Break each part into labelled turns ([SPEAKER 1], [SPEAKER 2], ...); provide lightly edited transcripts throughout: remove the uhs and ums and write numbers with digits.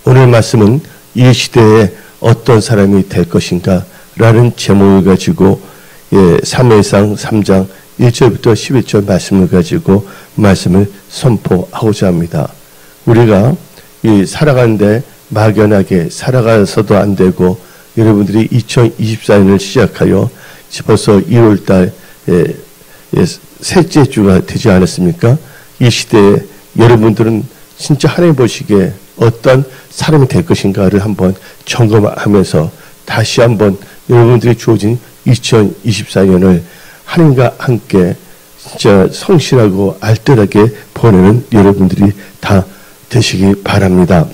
[SPEAKER 1] 오늘 말씀은 이 시대에 어떤 사람이 될 것인가 라는 제목을 가지고 사무엘상 3장 1절부터 11절 말씀을 가지고 말씀을 선포하고자 합니다. 우리가 살아가는데 막연하게 살아가서도 안 되고, 여러분들이 2024년을 시작하여 벌써 2월달 셋째 주가 되지 않았습니까? 이 시대에 여러분들은 진짜 하나님 보시기에 어떤 사람이 될 것인가를 한번 점검하면서 다시 한번 여러분들이 주어진 2024년을 하나님과 함께 진짜 성실하고 알뜰하게 보내는 여러분들이 다 되시기 바랍니다.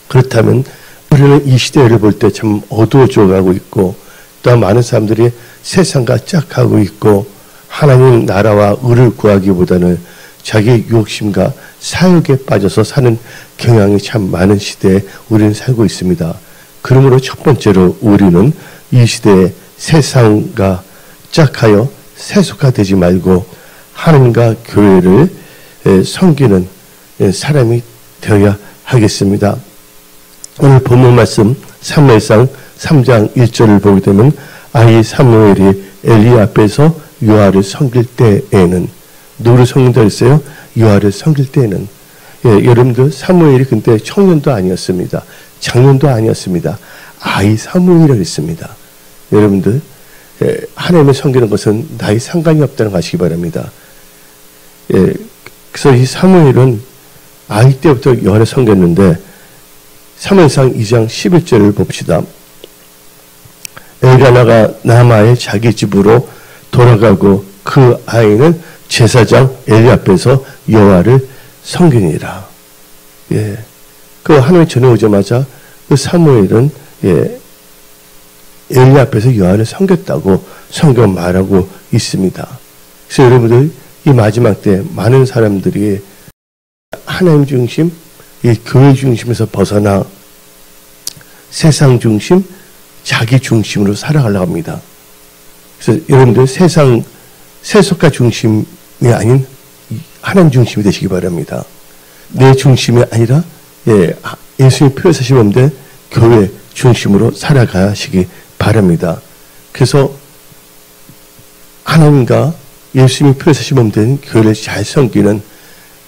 [SPEAKER 1] 그렇다면 우리는 이 시대를 볼 때 참 어두워져 가고 있고, 또 많은 사람들이 세상과 짝하고 있고, 하나님 나라와 의를 구하기보다는 자기 욕심과 사욕에 빠져서 사는 경향이 참 많은 시대에 우리는 살고 있습니다. 그러므로 첫 번째로 우리는 이 시대에 세상과 짝하여 세속화되지 말고 하나님과 교회를 섬기는 사람이 되어야 하겠습니다. 오늘 본문 말씀 사무엘상 3장 1절을 보게 되면, 아이 사무엘이 엘리 앞에서 요아를 섬길 때에는, 누구를 섬긴다 했어요? 요아를 섬길 때에는. 여러분들 사무엘이 근데 청년도 아니었습니다. 장년도 아니었습니다. 아이 사무엘이라고 했습니다. 여러분들 하나님을 섬기는 것은 나이 상관이 없다는 거 아시기 바랍니다. 그래서 이 사무엘은 아이 때부터 요아를 섬겼는데, 사무엘상 2장 11절을 봅시다. 엘가나가 라마의 자기 집으로 돌아가고 그 아이는 제사장 엘리 앞에서 여호와를 섬기니라. 그 하나님이 전해오자마자 그 사무엘은 엘리 앞에서 여호와를 섬겼다고 성경 말하고 있습니다. 그래서 여러분들 이 마지막 때 많은 사람들이 하나님 중심, 이 교회 중심에서 벗어나 세상 중심, 자기 중심으로 살아가려고 합니다. 그래서 여러분들 세속가 중심이 아닌 하나님 중심이 되시기 바랍니다. 내 중심이 아니라 예수님이 피로 사신 몸된 교회 중심으로 살아가시기 바랍니다. 그래서 하나님과 예수님이 피로 사신 몸된 교회를 잘 섬기는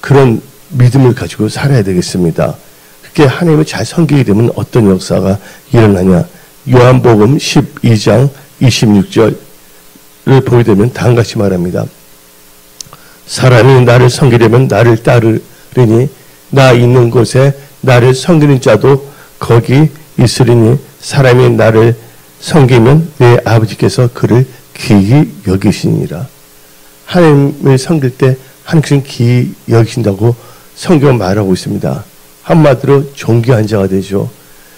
[SPEAKER 1] 그런 믿음을 가지고 살아야 되겠습니다. 그렇게 하나님을 잘 섬기게 되면 어떤 역사가 일어나냐. 요한복음 12장 26절을 보게 되면 다음같이 말합니다. 사람이 나를 섬기려면 나를 따르리니 나 있는 곳에 나를 섬기는 자도 거기 있으리니 사람이 나를 섬기면 내 아버지께서 그를 귀히 여기시니라. 하나님을 섬길 때 하나님께서 귀히 여기신다고 성경 말하고 있습니다. 한마디로 존귀한 자가 되죠.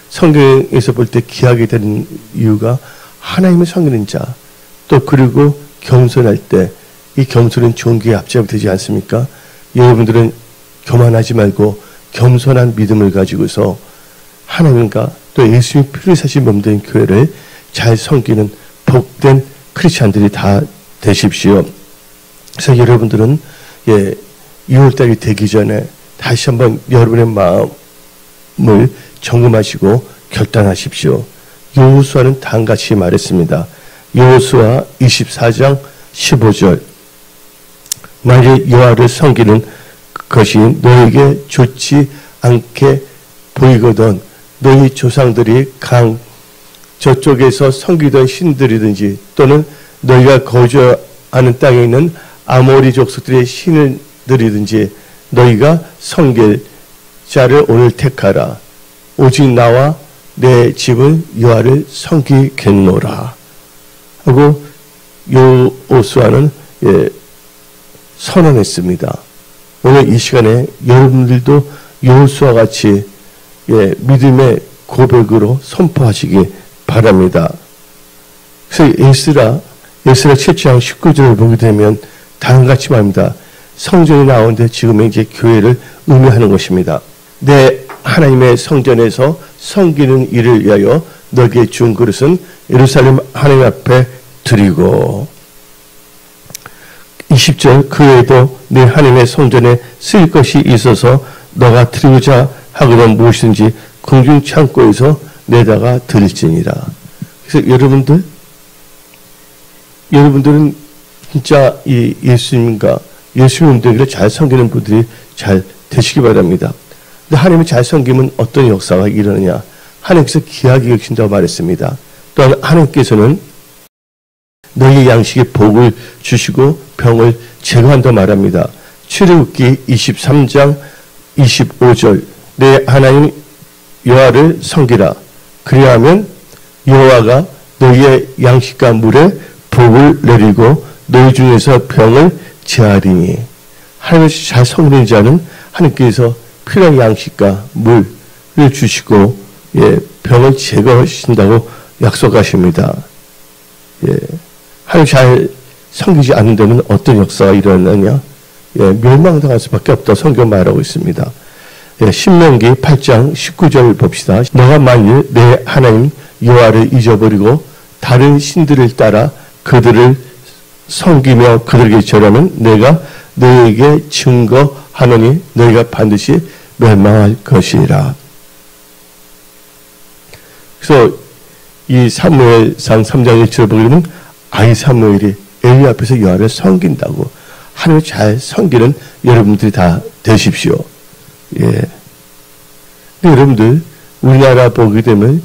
[SPEAKER 1] 성경에서 볼 때 귀하게 되는 이유가 하나님을 섬기는 자, 또 그리고 겸손할 때 이 겸손은 존귀의 앞잡이 되지 않습니까? 여러분들은 교만하지 말고 겸손한 믿음을 가지고서 하나님과 또 예수님이 피를 사신 몸된 교회를 잘 섬기는 복된 크리스찬들이 다 되십시오. 그래서 여러분들은 6월달이 되기 전에 다시 한번 여러분의 마음을 점검하시고 결단하십시오. 여호수아는 다음같이 말했습니다. 여호수아 24장 15절. 만일 여호와를 섬기는 것이 너에게 좋지 않게 보이거든 너희 조상들이 강 저쪽에서 섬기던 신들이든지 또는 너희가 거주하는 땅에 있는 아모리 족속들의 신들이든지 너희가 섬길 자를 오늘 택하라. 오직 나와 내 집은 여호와를 섬기겠노라. 하고 여호수아는 선언했습니다. 오늘 이 시간에 여러분들도 여호수아 같이 믿음의 고백으로 선포하시기 바랍니다. 그래서 에스라 7장 19절을 보게 되면 다음같이 말합니다. 성전이 나오는데 지금 이제 교회를 의미하는 것입니다. 내 하나님의 성전에서 섬기는 일을 위하여 너에게 준 그릇은 예루살렘 하나님 앞에 드리고 20절 그 외에도 내 하나님의 성전에 쓸 것이 있어서 너가 드리고자 하거든 무엇이든지 공중 창고에서 내다가 드릴지니라. 그래서 여러분들은 진짜 이 예수님과 예수님 되기를 잘 섬기는 분들이 잘 되시기 바랍니다. 근데 하나님을 잘 섬기면 어떤 역사가 일어나냐? 하나님께서 귀하게 여기신다고 말했습니다. 또한 하나님께서는 너희 양식의 복을 주시고 병을 제거한다고 말합니다. 출애굽기 23장 25절 내 하나님 여호와를 섬기라. 그리하면 여호와가 너희의 양식과 물에 복을 내리고 너희 중에서 병을 제하리니. 하나님을 잘 섬기는 자는 하나님께서 필요한 양식과 물을 주시고 병을 제거하신다고 약속하십니다. 하나님 잘 섬기지 않는 데는 어떤 역사가 일어나냐? 멸망당할 수밖에 없다 성경 말하고 있습니다. 신명기 8장 19절 봅시다. 너가 만일 내 하나님 여호와를 잊어버리고 다른 신들을 따라 그들을 섬기며 그들에게 절하면 내가 너희에게 증거하노니 너희가 반드시 멸망할 것이라. 그래서 이 사무엘상 3장 1절을 보게 되면 아이 사무엘이 엘리 앞에서 여호와를 섬긴다고. 하나님을 잘 섬기는 여러분들이 다 되십시오. 근데 여러분들 우리나라 보게 되면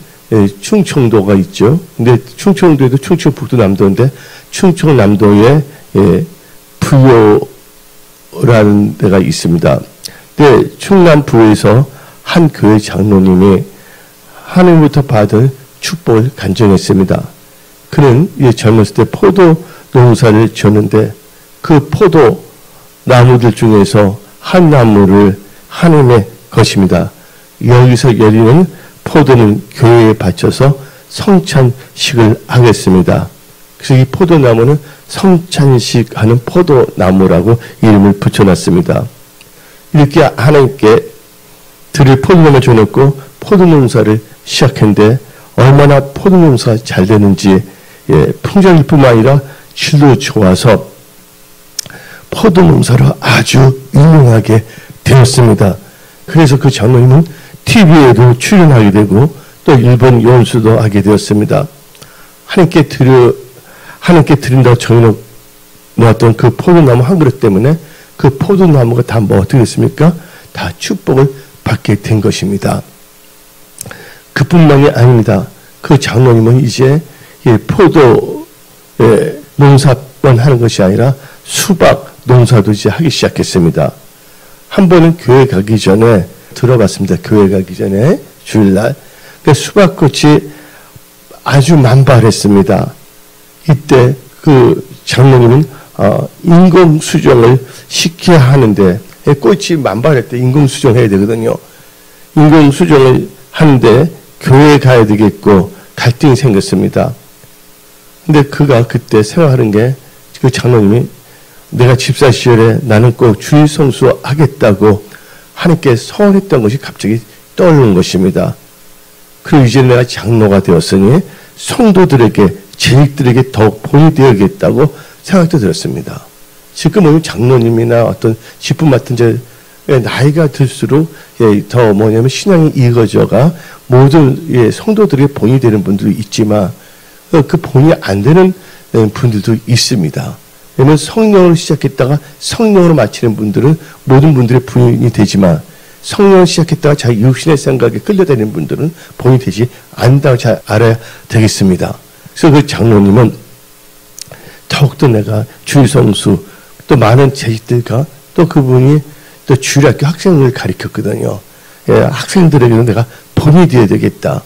[SPEAKER 1] 충청도가 있죠. 근데 충청도에도 충청북도 남도인데 충청남도에 부여라는 데가 있습니다. 근데 충남부에서 한 교회 장로님이 하나님부터 받은 축복을 간증했습니다. 그는 젊었을 때 포도 농사를 지었는데 그 포도 나무들 중에서 한 나무를 하나님의 것입니다. 여기서 열리는 포도는 교회에 바쳐서 성찬식을 하겠습니다. 그래서 이 포도나무는 성찬식 하는 포도나무라고 이름을 붙여놨습니다. 이렇게 하나님께 드릴 포도나무를 줘놓고 포도농사를 시작했는데 얼마나 포도농사가 잘 되는지 풍작일 뿐만 아니라 질도 좋아서 포도농사로 아주 유명하게 되었습니다. 그래서 그 장로님은 TV에도 출연하게 되고 또 일본 연수도 하게 되었습니다. 하나님께 드린다고 정해놓았던 그 포도나무 한 그릇 때문에 그 포도나무가 다 뭐 어떻게 됐습니까? 다 축복을 받게 된 것입니다. 그뿐만이 아닙니다. 그 장로님은 이제 포도 농사만 하는 것이 아니라 수박 농사도 이제 하기 시작했습니다. 한 번은 교회 가기 전에 들어봤습니다. 교회 가기 전에 주일날 수박꽃이 아주 만발했습니다. 이때 그 장로님은 인공수정을 시켜야 하는데 꽃이 만발할 때 인공수정해야 되거든요. 인공수정을 하는데 교회에 가야 되겠고 갈등이 생겼습니다. 근데 그가 그때 생각하는 게 그 장로님이 내가 집사 시절에 나는 꼭 주일 성수 하겠다고 하나님께 서원했던 것이 갑자기 떠오르는 것입니다. 그리고 이제 내가 장로가 되었으니 성도들에게 재직들에게 더욱 본이 되어야겠다고 생각도 들었습니다. 지금 장로님이나 어떤 직분 맡은 자 나이가 들수록 더 뭐냐면 신앙이 익어져가 모든 성도들에게 본이 되는 분들도 있지만 그 본이 안 되는 분들도 있습니다. 왜냐하면 성령으로 시작했다가 성령으로 마치는 분들은 모든 분들의 본이 되지만 성령을 시작했다가 자기 육신의 생각에 끌려다니는 분들은 본이 되지 않는다고 잘 알아야 되겠습니다. 그래서 그 장로님은 더욱더 내가 주일 성수 또 많은 재직들과 또 그분이 또 주일학교 학생을 가르쳤거든요. 학생들에게는 내가 본이 되어야 되겠다.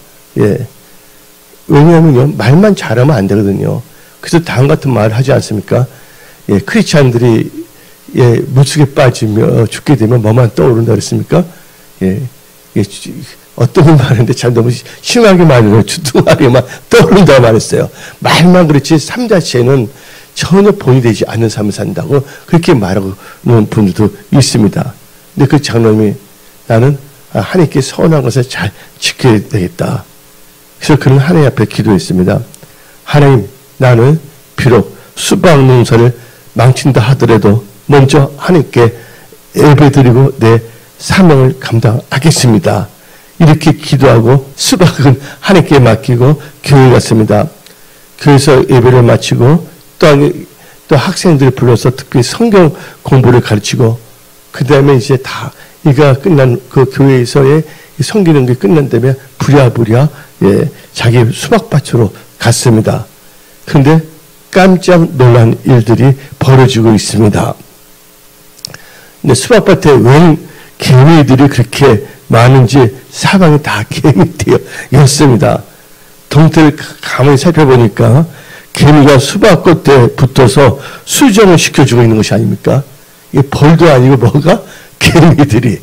[SPEAKER 1] 왜냐하면요 말만 잘하면 안 되거든요. 그래서 다음 같은 말을 하지 않습니까? 크리스찬들이 물속에 빠지며 죽게 되면 뭐만 떠오른다 그랬습니까? 어떤 분 말하는데 참 너무 심하게 말해요. 주둥아리만 떠오른다고 말했어요. 말만 그렇지 삶 자체는 전혀 본이 되지 않는 삶을 산다고 그렇게 말하는 분들도 있습니다. 근데 그 장로님이 나는 하나님께 서운한 것을 잘 지켜야 되겠다. 그래서 그는 하나님 앞에 기도했습니다. 하나님, 나는 비록 수박 농사를 망친다 하더라도 먼저 하나님께 예배드리고 내 사명을 감당하겠습니다. 이렇게 기도하고 수박은 하나님께 맡기고 교회 갔습니다. 교회에서 예배를 마치고 또 학생들을 불러서 특히 성경 공부를 가르치고 그 다음에 이제 다 이가 끝난 그 교회에서의 성경 연구가 끝난 다음에 부랴부랴 자기 수박밭으로 갔습니다. 그런데 깜짝 놀란 일들이 벌어지고 있습니다. 근데 수박밭에 웬 개미들이 그렇게 많은지 사방이 다 개미떼였습니다. 동태를 가만히 살펴보니까 개미가 수박꽃에 붙어서 수정을 시켜주고 있는 것이 아닙니까? 이게 벌도 아니고 뭐가? 개미들이.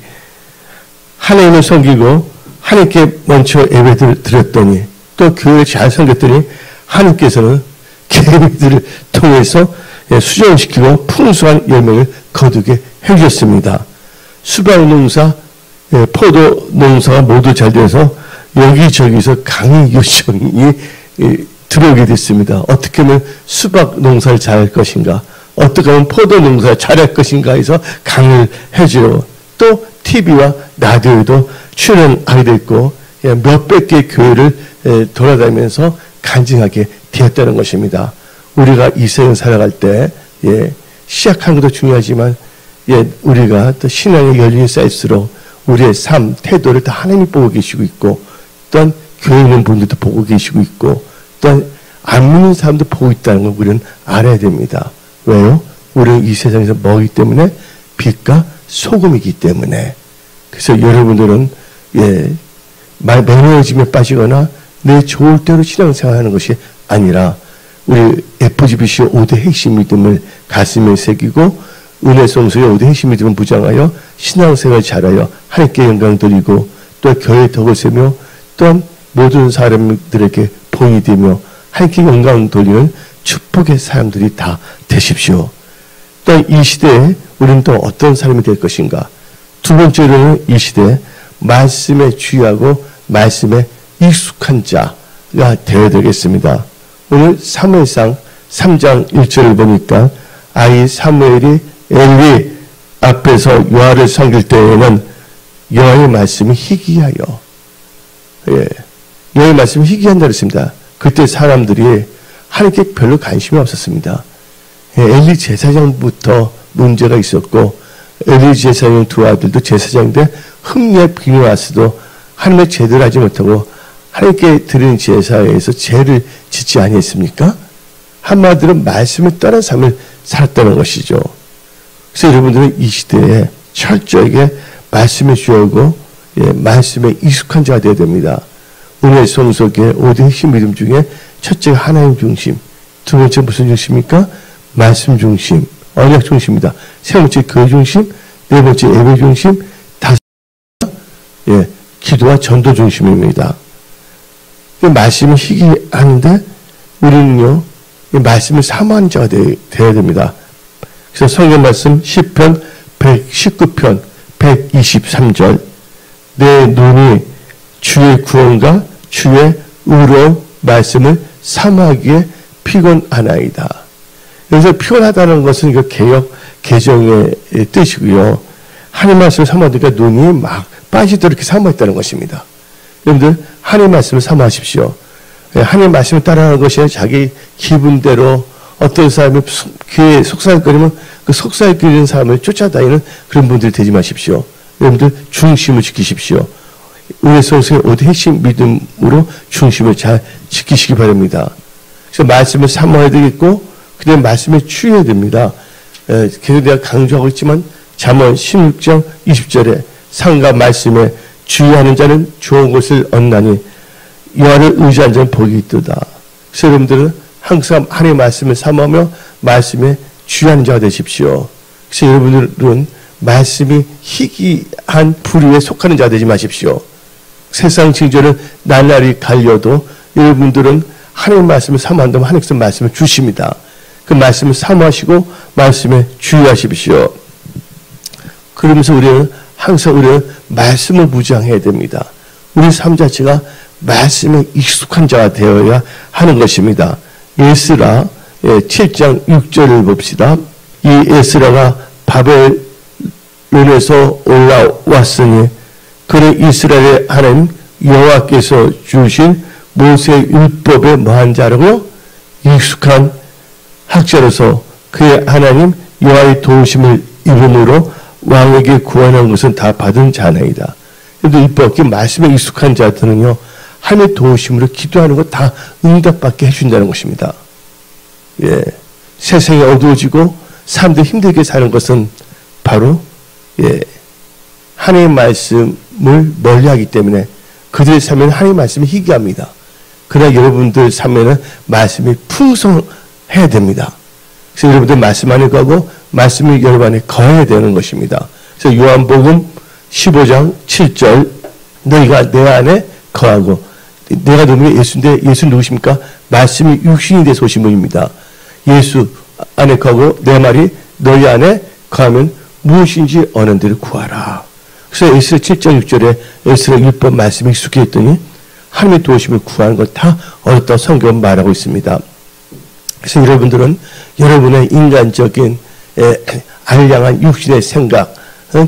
[SPEAKER 1] 하나님을 섬기고 하나님께 먼저 예배를 드렸더니 또 교회를 잘 섬겼더니 하나님께서는 개미들을 통해서 수정을 시키고 풍성한 열매를 거두게 해주셨습니다. 수박 농사, 포도 농사가 모두 잘 돼서 여기저기서 강의 요청이 들어오게 됐습니다. 어떻게 하면 수박 농사를 잘할 것인가, 어떻게 하면 포도 농사를 잘할 것인가 해서 강의를 해주고 또 TV와 라디오에도 출연하게 됐고 몇백 개의 교회를 돌아다니면서 간증하게 되었다는 것입니다. 우리가 이 세상 살아갈 때 시작하는 것도 중요하지만 우리가 또 신앙의 열린이 쌓일수록 우리의 삶, 태도를 다 하나님이 보고 계시고 있고 또한 교회 있는 분들도 보고 계시고 있고 또한 안 믿는 사람도 보고 있다는 걸 우리는 알아야 됩니다. 왜요? 우리는 이 세상에서 뭐이기 때문에 빛과 소금이기 때문에. 그래서 여러분들은 매너짐에 빠지거나 내 좋을 대로 신앙생활하는 것이 아니라 우리 FGBC 5대 핵심 믿음을 가슴에 새기고 은혜성소의 5대 핵심 믿음을 무장하여 신앙생활 잘하여 하나님께 영광 돌리고 또 교회의 덕을 세며 또한 모든 사람들에게 본이 되며 하나님께 영광 돌리는 축복의 사람들이 다 되십시오. 또 이 시대에 우리는 또 어떤 사람이 될 것인가? 두 번째로는 이 시대에 말씀에 주의하고 말씀에 익숙한 자가 되어야 되겠습니다. 오늘 사무엘상 3장 1절을 보니까 아이 사무엘이 엘리 앞에서 여호와를 섬길 때에는 여호와의 말씀이 희귀하여 여호와의 말씀이 희귀한다 그랬습니다. 그때 사람들이 하나님께 별로 관심이 없었습니다. 엘리 제사장부터 문제가 있었고 엘리 제사장 두 아들도 제사장인데 흠례 비누아스도 하나님의 제대로 하지 못하고 하나님께 드리는 제사에서 죄를 짓지 아니했습니까? 한마디로 말씀을 떠난 삶을 살았다는 것이죠. 그래서 여러분들은 이 시대에 철저하게 말씀에 주어고 말씀에 익숙한 자가 되어야 됩니다. 은혜 성속의 5대 핵심 믿음 중에 첫째가 하나님 중심, 두 번째 무슨 중심입니까? 말씀 중심, 언약 중심입니다. 세 번째 교회 중심, 네 번째 예배 중심, 다섯 기도와 전도 중심입니다. 말씀을 희귀하는데 우리는요 말씀을 사모하는 자가 되어야 됩니다. 그래서 성경 말씀 10편 119편 123절 내 눈이 주의 구원과 주의 의로운 말씀을 사모하기에 피곤하나이다. 여기서 피곤하다는 것은 이거 개정의 뜻이고요. 하나님 말씀을 사모하니까 눈이 막 빠지도록 이렇게 사모했다는 것입니다. 여러분들 하나님 말씀을 사모하십시오. 하나님 말씀을 따라하는 것이 자기 기분대로 어떤 사람이 귀에 속삭거리면 그 속삭이는 사람을 쫓아다니는 그런 분들이 되지 마십시오. 여러분들 중심을 지키십시오. 우리 성서의 5대 핵심 믿음으로 중심을 잘 지키시기 바랍니다. 그래서 말씀을 사모해야 되겠고 그 다음에 말씀에 주의해야 됩니다. 계속 내가 강조하고 있지만 잠언 16장 20절에 상과 말씀에 주의하는 자는 좋은 것을 얻나니 여호와를 의지하는 자는 복이 있도다. 그래서 여러분들은 항상 하나님의 말씀을 사모하며 말씀에 주의하는 자가 되십시오. 그래서 여러분들은 말씀이 희귀한 부류에 속하는 자가 되지 마십시오. 세상 징조는 날날이 갈려도 여러분들은 하나님의 말씀을 사모한다면 하나님께서 말씀을 주십니다. 그 말씀을 사모하시고 말씀에 주의하십시오. 그러면서 우리는 항상 말씀을 무장해야 됩니다. 우리 삶 자체가 말씀에 익숙한 자가 되어야 하는 것입니다. 에스라 7장 6절을 봅시다. 이 에스라가 바벨론에서 올라왔으니 그는 이스라엘의 하나님 여호와께서 주신 모세의 율법에 뭐한 자라고요? 익숙한 학자로서 그의 하나님 여호와의 도우심을 입음으로 왕에게 구하는 것은 다 받은 자나이다. 그런데 율법, 그 말씀에 익숙한 자들은요, 하나님의 도우심으로 기도하는 것 다 응답받게 해준다는 것입니다. 예, 세상이 어두워지고 사람들이 힘들게 사는 것은 바로 하나님의 말씀을 멀리하기 때문에 그들의 삶에는 하나님의 말씀이 희귀합니다. 그러나 여러분들 삶에는 말씀이 풍성해야 됩니다. 그래서 여러분들 말씀 안에 거하고 말씀이 여러분 안에 거해야 되는 것입니다. 그래서 요한복음 15장 7절 너희가 내 안에 거하고 내가 누구냐 예수인데 예수 누구십니까? 말씀이 육신이 돼서 오신 분입니다. 예수 안에 거하고 내 말이 너희 안에 거하면 무엇인지 어느 데를 구하라. 그래서 에스라 7장 6절에 에스라 율법 말씀이 익숙해졌더니 하나님의 도우심을 구하는 걸 다 얻었다고 성경은 말하고 있습니다. 그래서 여러분들은 여러분의 인간적인 알량한 육신의 생각,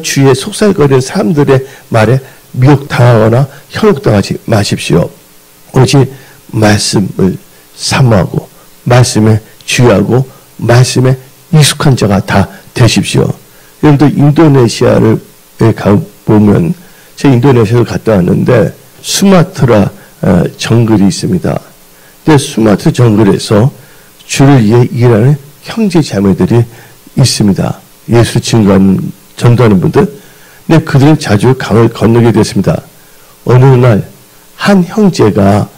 [SPEAKER 1] 주위에 속살거리는 사람들의 말에 미혹당하거나 현혹당하지 마십시오. 오직 말씀을 사모하고 말씀에 주의하고 말씀에 익숙한 자가 다 되십시오. 여러분들 인도네시아를 가보면 제가 인도네시아를 갔다 왔는데 수마트라 정글이 있습니다. 근데 수마트라 정글에서 주를 위해 일하는 형제 자매들이 있습니다. 예수 전도하는 분들. 근데 그들은 자주 강을 건너게 됐습니다. 어느 날 한 형제가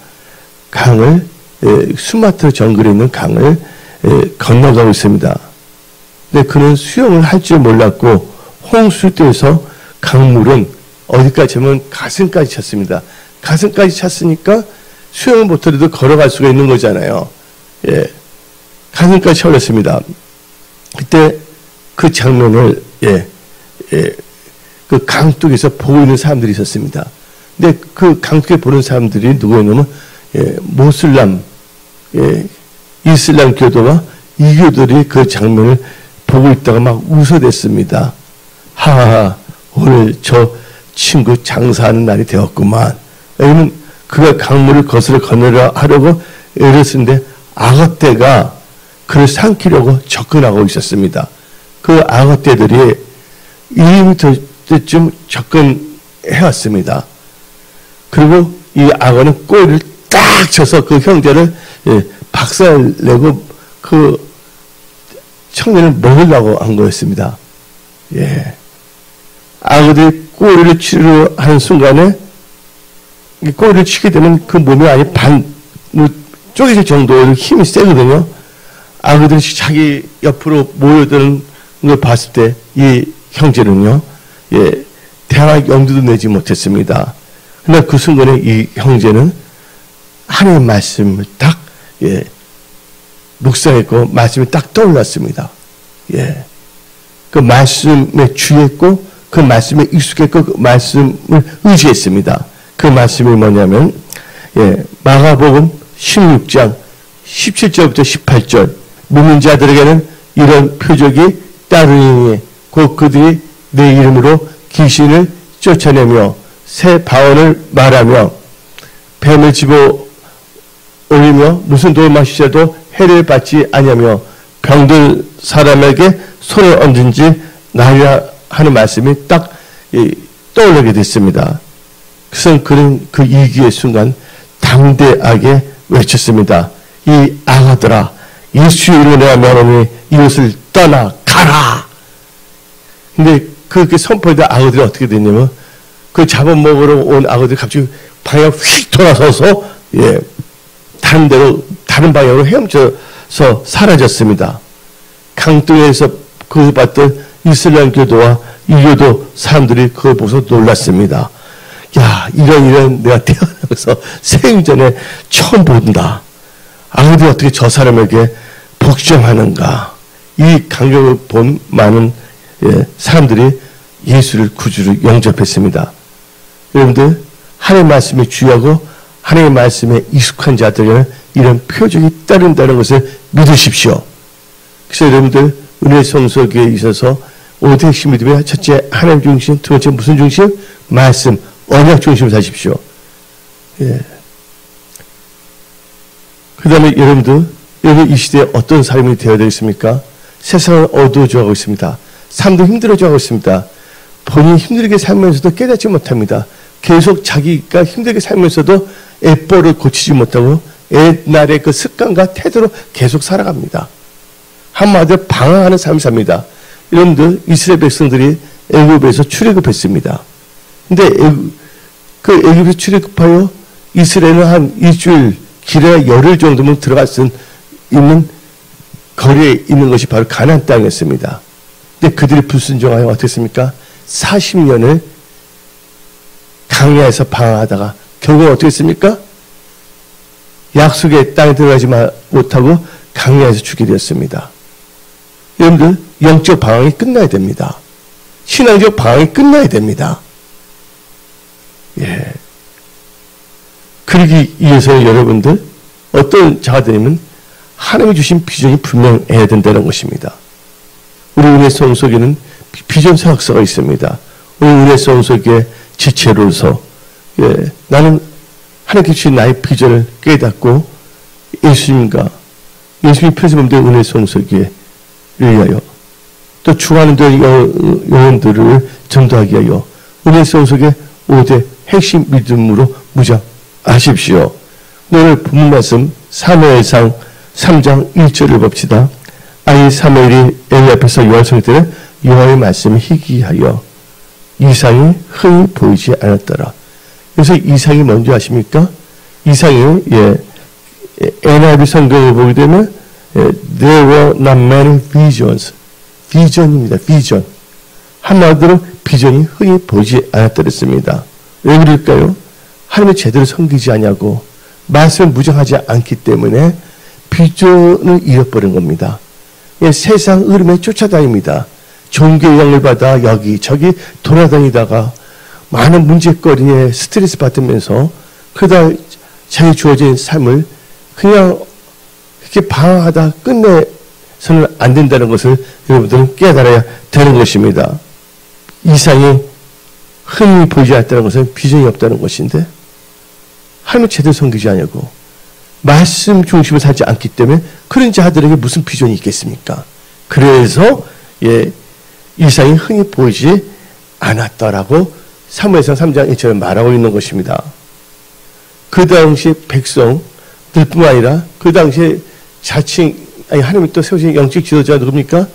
[SPEAKER 1] 강을 수마트라 정글에 있는 강을 건너가고 있습니다. 근데 그는 수영을 할 줄 몰랐고 홍수 때에서 강물은 어디까지 하면 가슴까지 찼습니다. 가슴까지 찼으니까 수영을 못하더라도 걸어갈 수가 있는 거잖아요. 예, 가슴까지 채워졌습니다. 그때 그 장면을 그 강둑에서 보고 있는 사람들이 있었습니다. 근데 그 강둑에 보는 사람들이 누구였냐면 모슬람, 이슬람 교도와 이교도들이 그 장면을 보고 있다가 막 웃어댔습니다. 하하, 오늘 저 친구 장사하는 날이 되었구만. 왜냐면 그가 강물을 거슬러 건너려 하려고 애를 쓰는데 악어떼가 그를 삼키려고 접근하고 있었습니다. 그 악어떼들이 1m쯤 접근해왔습니다. 그리고 이 악어는 꼬리를 딱 쳐서 그 형제를 박살내고 그 청년을 먹으려고 한 거였습니다. 예. 악어들이 꼬리를 치려 하는 순간에 꼬리를 치게 되면 그 몸이 아예 쪼개질 정도의 힘이 세거든요. 악어들이 자기 옆으로 모여드는 걸 봤을 때 이 형제는요, 대항할 염두도 내지 못했습니다. 그러나 그 순간에 이 형제는 하나님의 말씀을 딱, 묵상했고, 말씀이 딱 떠올랐습니다. 예. 그 말씀에 주의했고, 그 말씀에 익숙했고, 그 말씀을 의지했습니다. 그 말씀이 뭐냐면, 마가복음 16장 17절부터 18절, 믿는 자들에게는 이런 표적이 따르니, 곧 그들이 내 이름으로 귀신을 쫓아내며, 새 방언을 말하며, 뱀을 집어 올리며, 무슨 돌 마시자도 해를 받지 아니하며, 병든 사람에게 손을 얹은지 나으리라 하는 말씀이 딱 떠오르게 됐습니다. 그래서 그는 그 이기의 순간 담대하게 외쳤습니다. 이 악어들아, 예수의 이름으로 내가 명하노니 이곳을 떠나가라. 근데 그렇게 선포하다 악어들이 어떻게 됐냐면 그 잡아먹으러 온 악어들이 갑자기 방향 휙 돌아서서 다른 방향으로 헤엄쳐서 사라졌습니다. 강등에서 그걸 봤던 이슬람 교도와 이교도 사람들이 그걸 보고서 놀랐습니다. 야, 이런 내가 태어나서 생전에 처음 본다. 악어들이 어떻게 저 사람에게 복종하는가. 이 강경을 본 많은 사람들이 예수를 구주로 영접했습니다. 여러분들, 하나님의 말씀에 주의하고 하나님의 말씀에 익숙한 자들에게는 이런 표적이 따른다는 것을 믿으십시오. 그래서 여러분들, 은혜 성소교회에 있어서 5대 핵심 믿음의 첫째, 하나님 중심, 두 번째, 무슨 중심? 말씀, 언약 중심으로 사십시오. 예. 그 다음에 여러분 이 시대에 어떤 삶이 되어야 되겠습니까? 세상은 어두워져가고 있습니다. 삶도 힘들어져가고 있습니다. 본인이 힘들게 살면서도 깨닫지 못합니다. 계속 자기가 힘들게 살면서도 애벌을 고치지 못하고 옛날의 그 습관과 태도로 계속 살아갑니다. 한마디로 방황하는 삶을 삽니다. 여러분들, 이스라엘 백성들이 애굽에서 출애굽했습니다. 근데 그 애굽에서 출애굽하여 이스라엘은 한 일주일, 길어야 열흘 정도면 들어갈 수 있는 거리에 있는 것이 바로 가나안 땅이었습니다. 근데 그들이 불순종하여 어떻습니까? 40년을 강야에서 방황하다가 결국 어떻게 했습니까? 약속의 땅에 들어가지 못하고 강야에서 죽게 되었습니다. 여러분들, 영적 방황이 끝나야 됩니다. 신앙적 방황이 끝나야 됩니다. 예. 그러기 위해서 여러분들, 어떤 자가 되냐면 하나님이 주신 비전이 분명해야 된다는 것입니다. 우리 은혜성 속에는 비전 사역서가 있습니다. 우리 은혜성 속에 지체로서, 예, 나는 하나님께 주신 나의 비전을 깨닫고 예수님과 예수님 표시범대의 은혜성 속에 위하여 또 중하는 영혼들을 전도하기 위하여 은혜성 속에 5대 핵심 믿음으로 무장하십시오. 오늘 본문 말씀 사무엘상 3장 1절을 봅시다. 아이 사무엘이 엘리 앞에서 여호와 설 때는 여호와의 말씀을 희귀하여 이상이 흔히 보이지 않았더라. 그래서 이상이 뭔지 아십니까? 이상이 NIV 성경을 보게 되면 There were not many visions. 비전입니다. 비전. 한마디로 비전이 흔히 보이지 않았더랬습니다. 왜 그럴까요? 하나님을 제대로 섬기지 않냐고 말씀을 무장하지 않기 때문에 비전을 잃어버린 겁니다. 세상 흐름에 쫓아다닙니다. 종교의 영을 받아 여기저기 돌아다니다가 많은 문제거리에 스트레스 받으면서 그러다 자기 주어진 삶을 그냥 이렇게 방황하다 끝내서는 안 된다는 것을 여러분들은 깨달아야 되는 것입니다. 이상이 흔히 보이지 않았다는 것은 비전이 없다는 것인데 하나님을 제대로 섬기지 않냐고 말씀 중심을 살지 않기 때문에 그런 자들에게 무슨 비전이 있겠습니까? 그래서 이상이 흔히 보이지 않았다라고 사무엘상 3장 1절에 말하고 있는 것입니다. 그 당시 백성들뿐만 아니라 그 당시 하나님이 또 세우신 영적 지도자가 누굽니까?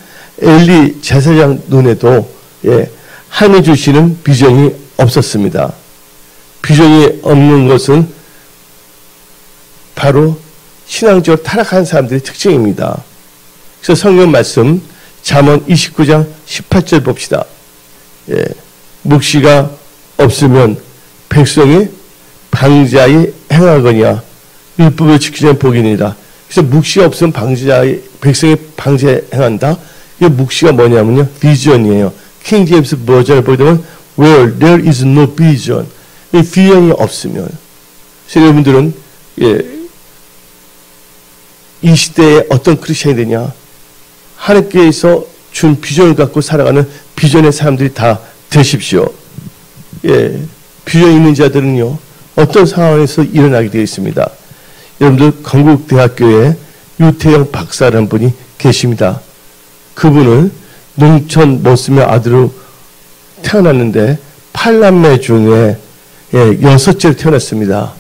[SPEAKER 1] 엘리 제사장 눈에도 하나님 주시는 비전이 없었습니다. 비전이 없는 것은 바로 신앙적으로 타락한 사람들의 특징입니다. 그래서 성경 말씀 잠언 29장 18절 봅시다. 묵시가 없으면 백성이 방자히 행하거니와 율법을 지키지 않는 복이니라. 그래서 묵시가 없으면 백성이 방자히 행한다. 이 묵시가 뭐냐면요, 비전이에요. 킹 제임스 버전을 보게 되면 where there is no vision, 이 비전이 없으면. 그래서 여러분들은 이 시대에 어떤 크리스천이 되냐? 하나님께서 준 비전을 갖고 살아가는 비전의 사람들이 다 되십시오. 비전 있는 자들은요, 어떤 상황에서 일어나게 되어 있습니다. 여러분들, 건국대학교에 유태영 박사라는 분이 계십니다. 그분은 농촌 모스의 아들로 태어났는데 8남매 중에 6째로 태어났습니다.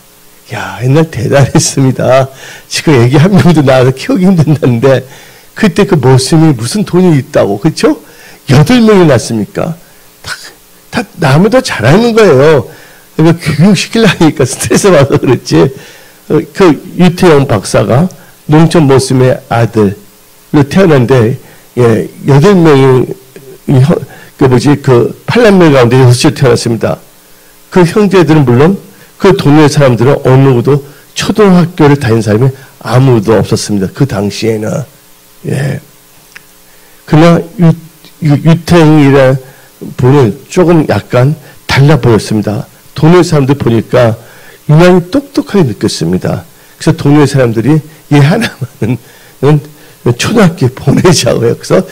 [SPEAKER 1] 야, 옛날 대단했습니다. 지금 애기 한 명도 낳아서 키우기 힘든다는데 그때 그 모습이 무슨 돈이 있다고, 그렇죠? 8명이 낳습니까? 다 나보다 잘하는 거예요. 그러니까 교육시키려니까 스트레스 받아서 그렇지. 그 유태영 박사가 농촌 모스의 아들로 태어났는데 8명이 그 8남매 가운데 6째 태어났습니다. 그 형제들은 물론 그 동네 사람들은 어느 누구도 초등학교를 다닌 사람이 아무도 없었습니다. 그 당시에는. 그러나 유태영이라는 분은 조금 약간 달라 보였습니다. 동네 사람들 보니까 유난히 똑똑하게 느꼈습니다. 그래서 동네 사람들이 얘 하나만은 초등학교에 보내자고요. 그래서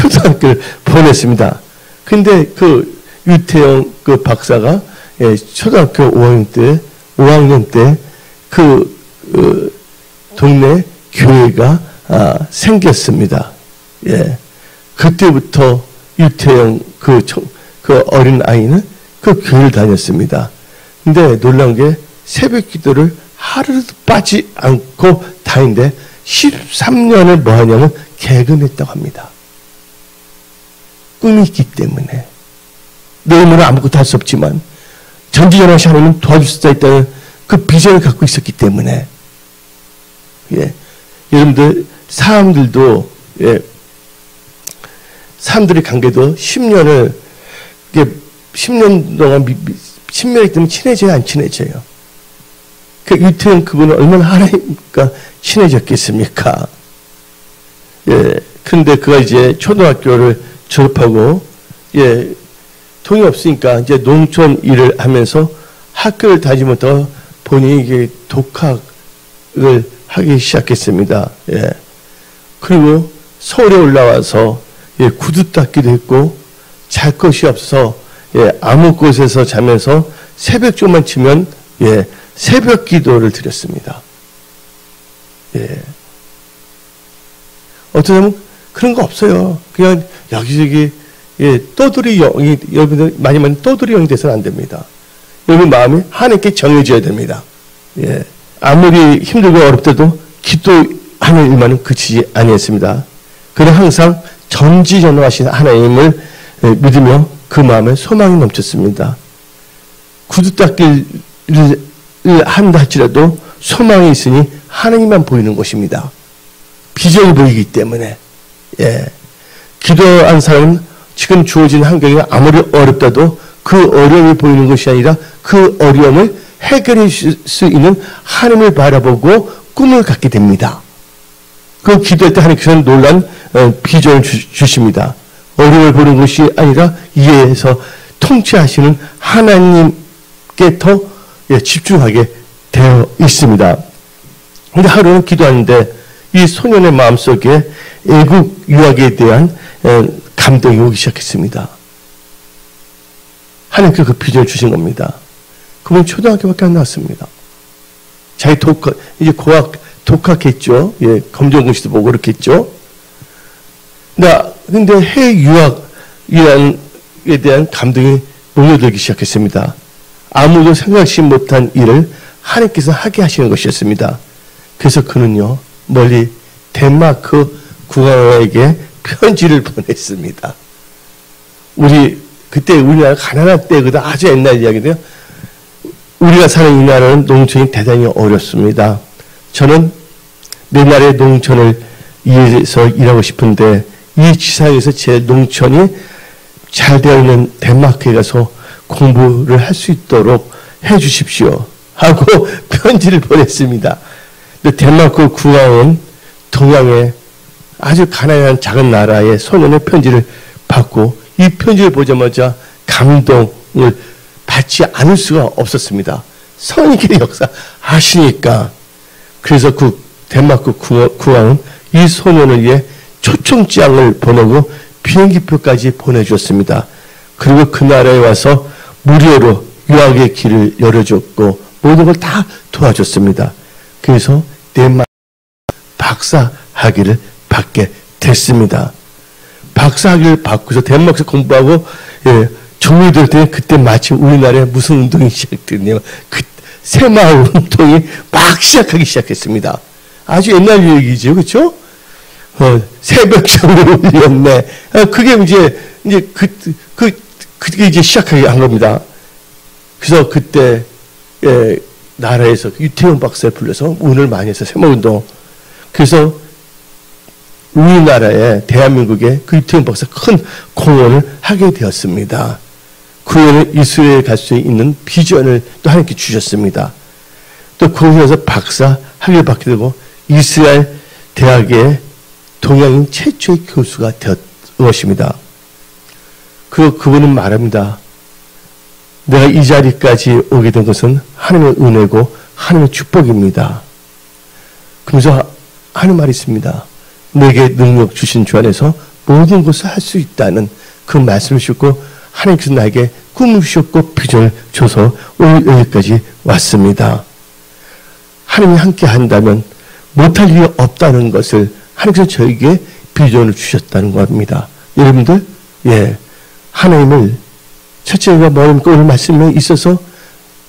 [SPEAKER 1] 초등학교를 보냈습니다. 근데 그 유태영 그 박사가 초등학교 5학년 때 그 동네 교회가 생겼습니다. 예. 그때부터 유태영 그 어린 아이는 그 교회를 다녔습니다. 근데 놀라운 게 새벽 기도를 하루도 빠지 않고 다니는데 13년을 뭐 하냐면 개근했다고 합니다. 꿈이 있기 때문에. 내 힘으로 아무것도 할 수 없지만 전지전능하신 하나님은 도와줄 수 있다는 그 비전을 갖고 있었기 때문에. 예. 여러분들 사람들도 사람들의 관계도 10년을 10년 동안 친밀하기 때문에 친해져요, 안 친해져요? 그 유태현 그분은 얼마나 하나님과 친해졌겠습니까? 예. 근데 그가 이제 초등학교를 졸업하고, 돈이 없으니까 이제 농촌 일을 하면서 학교를 다니지 못하고 본인이 이게 독학을 하기 시작했습니다. 예. 그리고 서울에 올라와서 구두 닦기도 했고, 잘 것이 없어 아무 곳에서 자면서 새벽조만 치면 새벽 기도를 드렸습니다. 예. 어쩌면 그런 거 없어요. 그냥 여기저기 떠돌이 영이, 여러분들 많이 떠돌이 영이 돼서는 안 됩니다. 여러분 마음이 하나님께 정해져야 됩니다. 예. 아무리 힘들고 어렵더라도 기도하는 일만은 그치지 아니했습니다. 그는 항상 전지전능하신 하나님을 믿으며 그 마음에 소망이 넘쳤습니다. 구두 닦기를 한다 할지라도 소망이 있으니 하나님만 보이는 것입니다. 비전이 보이기 때문에. 예. 기도한 사람은 지금 주어진 환경이 아무리 어렵다도 그 어려움이 보이는 것이 아니라 그 어려움을 해결해 줄 수 있는 하나님을 바라보고 꿈을 갖게 됩니다. 그 기도할 때 하나님께서는 놀란 비전을 주십니다. 어려움을 보는 것이 아니라 이해해서 통치하시는 하나님께 더 집중하게 되어 있습니다. 그런데 하루는 기도하는데 이 소년의 마음속에 애국 유학에 대한 감동이 오기 시작했습니다. 하나님께서 그 비전을 주신 겁니다. 그분 초등학교밖에 안 나왔습니다. 자기 이제 독학했죠. 예, 검정고시도 보고 그렇겠죠. 근데 해외 유학에 대한 감동이 몰려들기 시작했습니다. 아무도 생각지 못한 일을 하나님께서 하게 하시는 것이었습니다. 그래서 그는요, 멀리 덴마크 국왕에게 편지를 보냈습니다. 그때 우리나라 가난한 때거든. 아주 옛날 이야기인데요. 우리가 사는 이 나라는 농촌이 대단히 어렵습니다. 저는 내 나라의 농촌을 위해서 일하고 싶은데 이 지상에서 제 농촌이 잘 되어 있는 덴마크에 가서 공부를 할 수 있도록 해 주십시오. 하고 편지를 보냈습니다. 근데 덴마크 국왕은 동양의 아주 가난한 작은 나라의 소년의 편지를 받고 이 편지를 보자마자 감동을 받지 않을 수가 없었습니다. 성령의 역사 하시니까. 그래서 그 덴마크 국왕은 이 소년을 위해 초청장을 보내고 비행기표까지 보내주었습니다. 그리고 그 나라에 와서 무료로 유학의 길을 열어줬고 모든 걸 다 도와줬습니다. 그래서 덴마크 박사학위를 받게 됐습니다. 박사학위를 받고서 덴마크에서 공부하고 종료 될 때 그때 마침 우리나라에 무슨 운동이 시작됐냐면 새마을 운동이 막 시작하기 시작했습니다. 아주 옛날 얘기죠, 그렇죠? 새벽정을 울렸네. 그게 그게 이제 시작하게 한 겁니다. 그래서 그때 나라에서 유태용 박사를 불러서 운을 많이 해서 새마을 운동. 그래서 우리나라에 대한민국에 그 유태용 박사 큰 공헌을 하게 되었습니다. 그 후에는 이스라엘에 갈 수 있는 비전을 또 하나님께 주셨습니다. 또 거기에서 박사 학위를 받게 되고 이스라엘 대학의 동양인 최초의 교수가 되었 것입니다. 그분은 말합니다. 내가 이 자리까지 오게 된 것은 하나님의 은혜고 하나님의 축복입니다. 그러면서 하는 말이 있습니다. 내게 능력 주신 주 안에서 모든 것을 할 수 있다는 그 말씀을 주고 하나님께서 나에게 꿈을 주셨고 비전을 줘서 오늘 여기까지 왔습니다. 하나님이 함께 한다면 못할 일이 없다는 것을 하나님께서 저에게 비전을 주셨다는 겁니다. 여러분들, 하나님을 첫째가 뭐입니까? 오늘 말씀에 있어서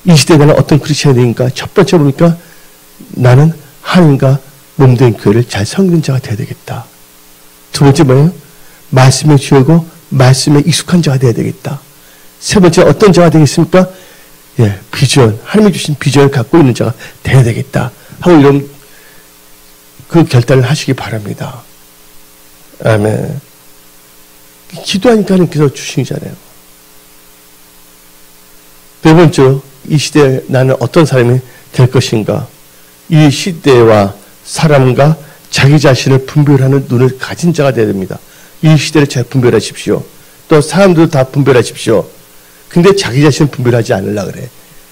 [SPEAKER 1] 이 시대에 나는 어떤 크리스천이 되니까 첫 번째 보니까 나는 하나님과 몸된 교회를 잘 섬기는 자가 되어야 되겠다. 두 번째 뭐예요? 말씀에 주고 말씀에 익숙한 자가 되어야 되겠다. 세 번째 어떤 자가 되겠습니까? 비전, 하나님이 주신 비전을 갖고 있는 자가 되어야 되겠다 하고 이런 그 결단을 하시기 바랍니다. 아멘. 기도하니까 하나님께서 주시잖아요. 네 번째로 이 시대에 나는 어떤 사람이 될 것인가? 이 시대와 사람과 자기 자신을 분별하는 눈을 가진 자가 되어야 됩니다. 이 시대를 잘 분별하십시오. 또 사람들도 다 분별하십시오. 근데 자기 자신을 분별하지 않으려고 그래.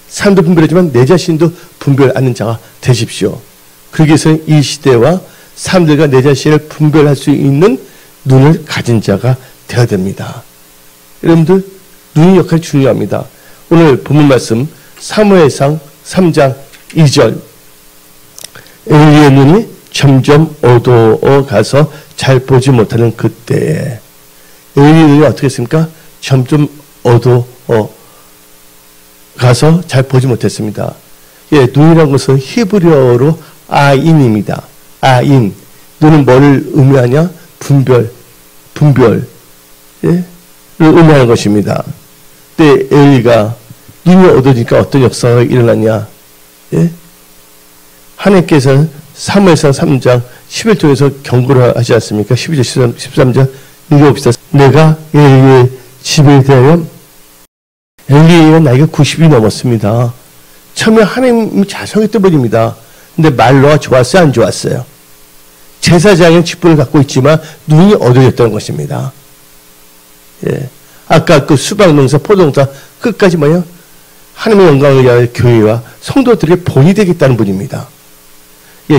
[SPEAKER 1] 사람도 분별하지만 내 자신도 분별하는 자가 되십시오. 그러기 위해서는 이 시대와 사람들과 내 자신을 분별할 수 있는 눈을 가진 자가 되어야 됩니다. 여러분들, 눈의 역할이 중요합니다. 오늘 본문 말씀 사무엘상 3장 2절 엘리의 눈이 점점 어두워 가서 잘 보지 못하는 그때에 엘리의 눈이 어떻게 했습니까? 점점 어두워 가서 잘 보지 못했습니다. 눈이라는 것은 히브리어로 아인입니다. 아인. 눈은 뭐를 의미하냐? 분별을 의미하는 것입니다. 근데 엘리가 눈이 어두우니까 어떤 역사가 일어났냐? 하나님께서는 사무엘상 3장 11절에서 경고를 하지 않습니까? 12절 13절 읽어봅시다. 내가 엘리의 집에 대하여 엘리가 나이가 90이 넘었습니다. 처음에 하나님이 자성했던 분입니다. 근데 말로가 좋았어요? 안 좋았어요? 제사장의 직분을 갖고 있지만 눈이 어두워졌다는 것입니다. 아까 그 수박농사, 포도농사 끝까지 뭐예요? 하나님의 영광을 위하여 교회와 성도들에게 본이 되겠다는 분입니다.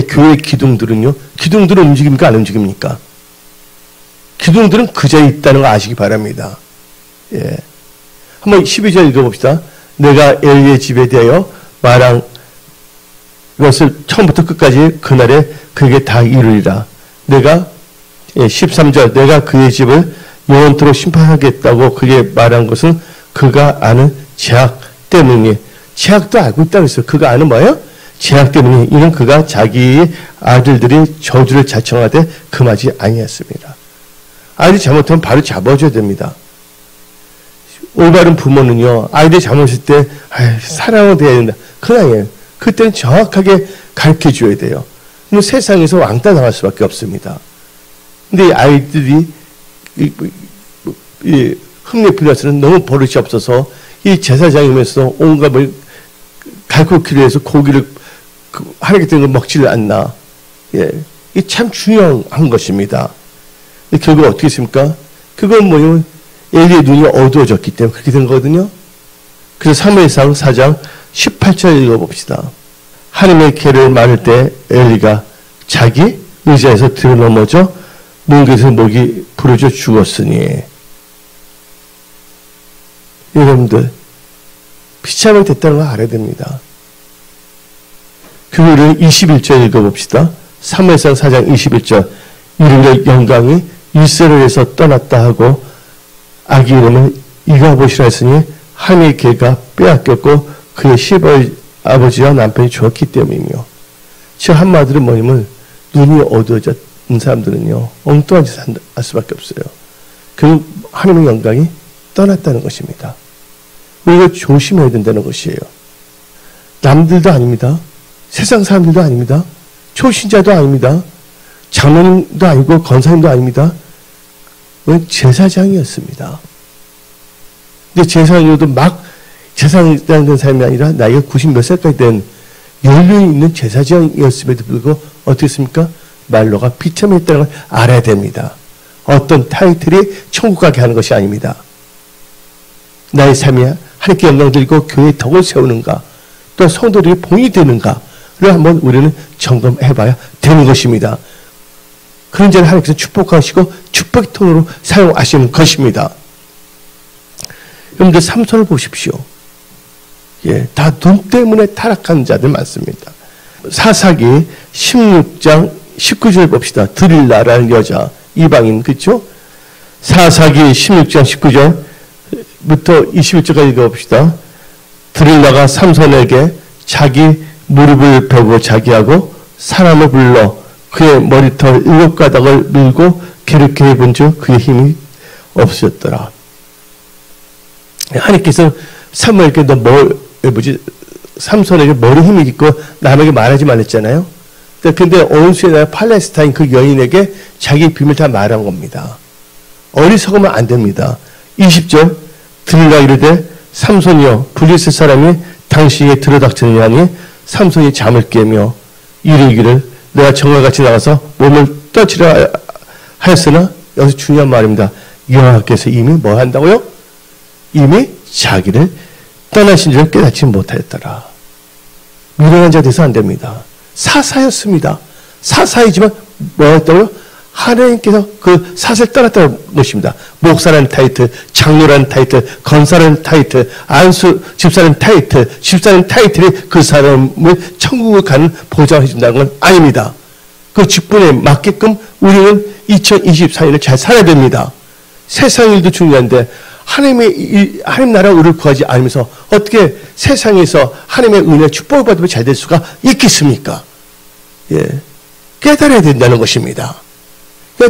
[SPEAKER 1] 교회 기둥들은요, 기둥들은 움직입니까? 안 움직입니까? 기둥들은 그 자리에 있다는 거 아시기 바랍니다. 한번 12절 읽어봅시다. 내가 엘리의 집에 대하여 말한 것을 처음부터 끝까지 그날에 그에게 다 이루리라. 내가 13절 내가 그의 집을 영원토록 심판하겠다고 그게 말한 것은 그가 아는 죄악 때문에 죄악도 알고 있다고 했어요. 그가 아는 뭐예요? 죄악 때문에 이는 그가 자기의 아들들이 저주를 자청하되 금하지 아니했습니다. 아이들이 잘못하면 바로 잡아줘야 됩니다. 올바른 부모는요, 아이들이 잘못했을 때 사랑은 돼야 된다. 그건 아니에요. 그때는 정확하게 가르쳐줘야 돼요. 뭐 세상에서 왕따 당할 수밖에 없습니다. 근데 아이들이 흠례필요서는 너무 버릇이 없어서 이 제사장이면서 온갖 걸 가르치기 위해서 고기를 하나님께 드린 걸 먹지를 않나. 이게 참 중요한 것입니다. 결국 어떻게 했습니까? 그건 뭐냐면 엘리의 눈이 어두워졌기 때문에 그렇게 된 거거든요. 그래서 사무엘상 4장 18절 읽어봅시다. 하나님의 계를 말할 때 엘리가 자기 의자에서 들어넘어져 문에서 목이 부러져 죽었으니. 여러분들, 비참하게 됐다는 걸 알아야 됩니다. 그거를 21절 읽어봅시다. 사무엘상 4장 21절 이르되 영광이 이스라엘에서 떠났다 하고 아기 이름을 이가봇이라 했으니 하나님의 계가 빼앗겼고 그의 시아버지와 남편이 죽었기 때문이며. 즉 한마디로 뭐냐면 눈이 어두워진 사람들은요 엉뚱한 짓을 할 수밖에 없어요. 그리고 하나님의 영광이 떠났다는 것입니다. 우리가 조심해야 된다는 것이에요. 남들도 아닙니다. 세상 사람들도 아닙니다. 초신자도 아닙니다. 장로님도 아니고 권사님도 아닙니다. 제사장이었습니다. 근데 제사장이어도 막 제사장 된 사람이 아니라 나이가 90 몇 살까지 된 연륜이 있는 제사장이었음에도 불구하고 어떻게 했습니까? 말로가 비참했다는 걸 알아야 됩니다. 어떤 타이틀이 천국 가게 하는 것이 아닙니다. 나의 삶이 하나님께 영광 드리고 교회의 덕을 세우는가, 또 성도들이 봉이 되는가를 한번 우리는 점검해 봐야 되는 것입니다. 그런 자를 하나님께서 축복하시고 축복의 통으로 사용하시는 것입니다. 여러분들 삼손을 보십시오. 예, 다 눈 때문에 타락한 자들 많습니다. 사사기 16장 19절 봅시다. 드릴라라는 여자, 이방인, 그렇죠? 사사기 16장 19절부터 21절까지 읽어봅시다. 드릴라가 삼손에게 자기 무릎을 베고 자기하고 사람을 불러 그의 머리털 7가닥을 밀고 괴롭게 해본즉 그의 힘이 없어졌더라. 하나님께서 사무엘에게 삼손에게 머리 힘이 있고 남에게 말하지 말랬잖아요. 근데 온수의 나라 팔레스타인 그 여인에게 자기 비밀 다 말한 겁니다. 어리석으면 안 됩니다. 20절 드릴라 이르되 삼손이여 블리스 사람이 당신에게 들어닥치느니 하니 삼손이 잠을 깨며 이르기를 내가 정갈같이 나가서 몸을 떠치려 하였으나 여기서 중요한 말입니다. 여호와께서 이미 뭐 한다고요? 이미 자기를 떠나신 줄 깨닫지 못하였더라. 미련한 자 돼서 안 됩니다. 사사였습니다. 사사이지만 뭐였다고요? 하나님께서 그 사사를 떠났다는 것입니다. 목사라는 타이틀, 장로라는 타이틀, 건사라는 타이틀, 안수 집사라는 타이틀, 집사라는 타이틀이 그 사람을 천국을 가는 보장해 준다는 건 아닙니다. 그 직분에 맞게끔 우리는 2024년을 잘 살아야 됩니다. 세상 일도 중요한데 하나님 나라 의를 구하지 않으면서 어떻게 세상에서 하나님의 은혜 축복을 받으면 잘 될 수가 있겠습니까? 예, 깨달아야 된다는 것입니다.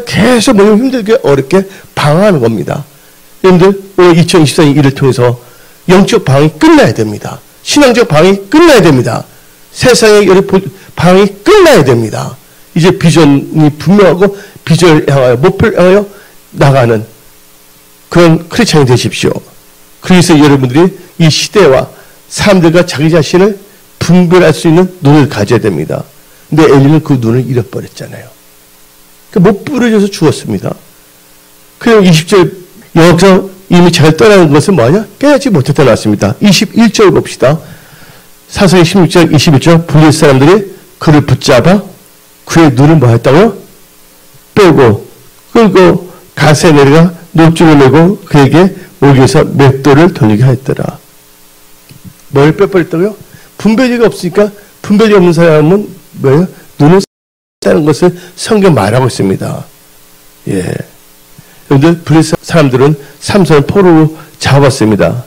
[SPEAKER 1] 계속 너무 힘들게 어렵게 방황하는 겁니다. 여러분들 오늘 2024년 일을 통해서 영적 방황이 끝나야 됩니다. 신앙적 방황이 끝나야 됩니다. 세상의 방황이 끝나야 됩니다. 이제 비전이 분명하고 비전을 향하여 목표를 향하여 나가는 그런 크리스찬이 되십시오. 그래서 여러분들이 이 시대와 사람들과 자기 자신을 분별할 수 있는 눈을 가져야 됩니다. 근데 엘리는 그 눈을 잃어버렸잖아요. 못 부러져서 죽었습니다. 그리고 20절 여기서 이미 잘 떠나는 것은 뭐냐? 깨닫지 못했다 나왔습니다. 21절 봅시다. 사사기 16절 21절 블리스 사람들이 그를 붙잡아 그의 눈을 뭐 했다고요? 빼고 끌고 갓에 내려가 녹줄을 메고 그에게 목에서 맷돌을 돌리게 하였더라. 뭘 빼버렸다고요? 분별력이 없으니까 분별력이 없는 사람은 뭐예요? 눈을 다는 것을 성경 말하고 있습니다. 예. 여러분들 블리스 사람들은 삼손을 포로로 잡았습니다.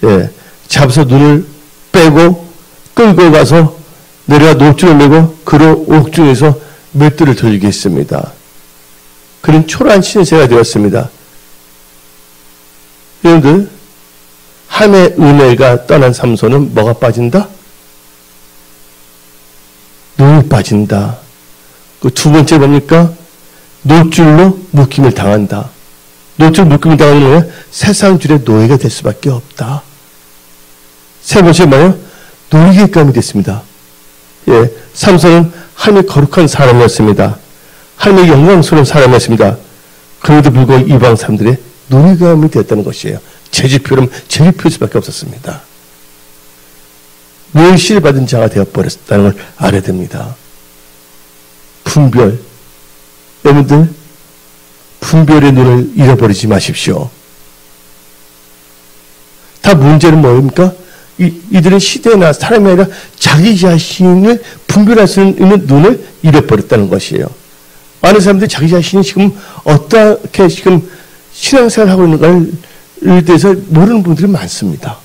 [SPEAKER 1] 예. 잡아서 눈을 빼고 끌고 가서 내려가 녹줄을 메고 그로 옥중에서 맷돌을 돌리게 했습니다. 그는 초라한 신세가 되었습니다. 여러분들 하나님의 은혜가 떠난 삼손은 뭐가 빠진다? 눈이 빠진다. 그 두 번째 뭡니까? 노줄로 묶임을 당한다. 노줄 묶임을 당하는 거는 세상줄의 노예가 될 수밖에 없다. 세 번째 뭐예요? 놀이감이 됐습니다. 예, 삼손은 하나님의 거룩한 사람이었습니다. 하나님의 영광스러운 사람이었습니다. 그럼에도 불구하고 이방 사람들의 놀이감이 됐다는 것이에요. 제지표는 제지표일 수밖에 없었습니다. 멸시를 받은 자가 되어버렸다는 걸 알아야 됩니다. 분별. 여러분들 분별의 눈을 잃어버리지 마십시오. 다 문제는 뭐입니까? 이들은 시대나 사람이 아니라 자기 자신을 분별할 수 있는 눈을 잃어버렸다는 것이에요. 많은 사람들이 자기 자신이 지금 어떻게 지금 신앙생활을 하고 있는가에 대해서 모르는 분들이 많습니다.